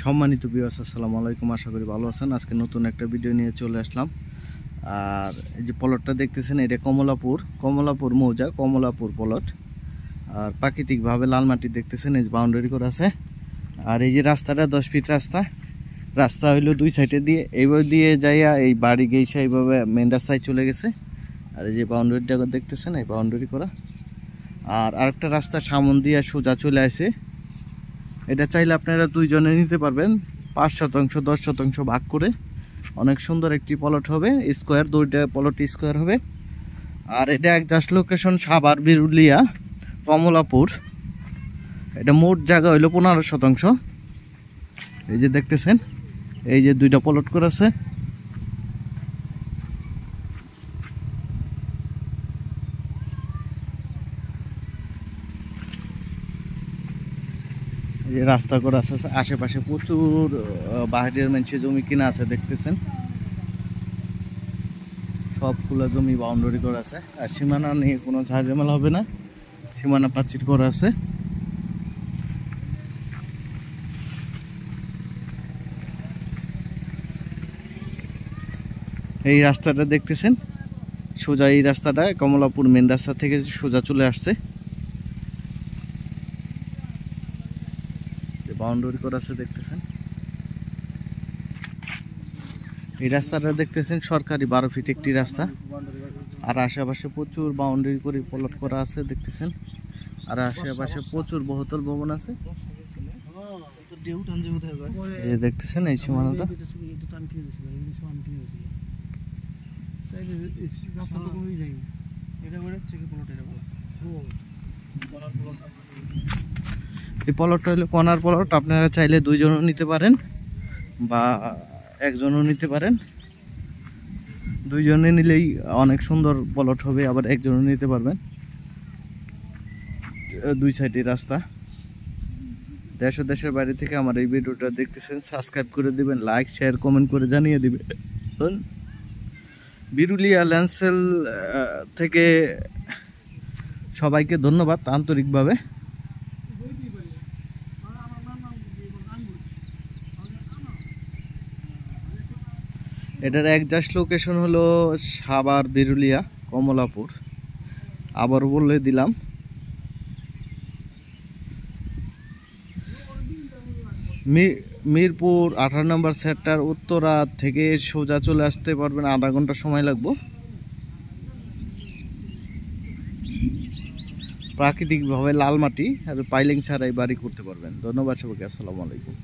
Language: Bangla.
সম্মানিত ভিউয়ার্স, আসসালামু আলাইকুম। আশা করি ভালো আছেন। আজকে নতুন একটা ভিডিও নিয়ে চলে আসলাম। আর এই যে প্লটটা দেখতেছেন, এটা কমলাপুর মৌজা, কমলাপুর প্লট। আর প্রাকৃতিকভাবে লাল মাটি দেখতেছেন, এই যে বাউন্ডারি করা আছে। আর এই যে রাস্তাটা 10 ফিট রাস্তা হইলো দুই সাইডে দিয়ে, এইভাবে দিয়ে যাইয়া এই বাড়ি গেছে, এইভাবে মেন রাস্তায় চলে গেছে। আর এই যে বাউন্ডারিটা দেখতেছেন, এই বাউন্ডারি করা। আর আরেকটা রাস্তা সামন দিয়ে সোজা চলে আসে। এটা চাইলে আপনারা দুইজনে নিতে পারবেন, 5% 10% ভাগ করে। অনেক সুন্দর একটি প্লট হবে, স্কোয়ার, দুইটা প্লট স্কোয়ার হবে। আর এটা একজাস্ট লোকেশন সাভার, বিরুলিয়া, কমলাপুর। এটা মোট জায়গা হইলো 15%। এই যে দেখতেছেন, এই যে দুইটা প্লট করেছে। এই যে রাস্তা করা আছে, আশেপাশে প্রচুর বাইরের মানুষের জমি কিনা আছে দেখতেছেন। সবগুলো জমি বাউন্ডারি করা আছে। আর সীমানা নিয়ে কোনো ঝামেলা হবে না, সীমানা প্রাচীর করা আছে। এই রাস্তাটা দেখতেছেন, সোজা এই রাস্তাটা কমলাপুর মেন রাস্তা থেকে সোজা চলে আসছে। বাউন্ডারি করা আছে দেখতেছেন। এই রাস্তাটা দেখতেছেন সরকারি 12 ফিট একটি রাস্তা। আর আশেপাশে প্রচুর বাউন্ডারি করে প্লট করা আছে দেখতেছেন। আর আশেপাশে প্রচুর বহুতল ভবন আছে। এই দেখতেছেন এই সীমানাটা। এই প্লটটা হলো কর্নার প্লট। আপনারা চাইলে দুইজনও নিতে পারেন বা একজনও নিতে পারেন। দুইজনে নিলেই অনেক সুন্দর প্লট হবে, আবার একজনও নিতে পারবেন। দুই সাইডে রাস্তা। দেশ ও দেশের বাইরে থেকে আমার এই ভিডিওটা দেখতেছেন, সাবস্ক্রাইব করে দিবেন, লাইক শেয়ার কমেন্ট করে জানিয়ে দিবেন। বিরুলিয়া ল্যান্ডসেল থেকে সবাইকে ধন্যবাদ আন্তরিকভাবে। এটার একজাস্ট লোকেশন হলো সাভার, বিরুলিয়া, কমলাপুর। আবার বলে দিলাম, মিরপুর 18 নম্বর সেক্টর, উত্তরা থেকে সোজা চলে আসতে পারবেন, আধা ঘন্টা সময় লাগবে। প্রাকৃতিকভাবে লাল মাটি আর পাইলিং ছাড়াই বাড়ি করতে পারবেন। ধন্যবাদ সবাইকে, আসসালামু আলাইকুম।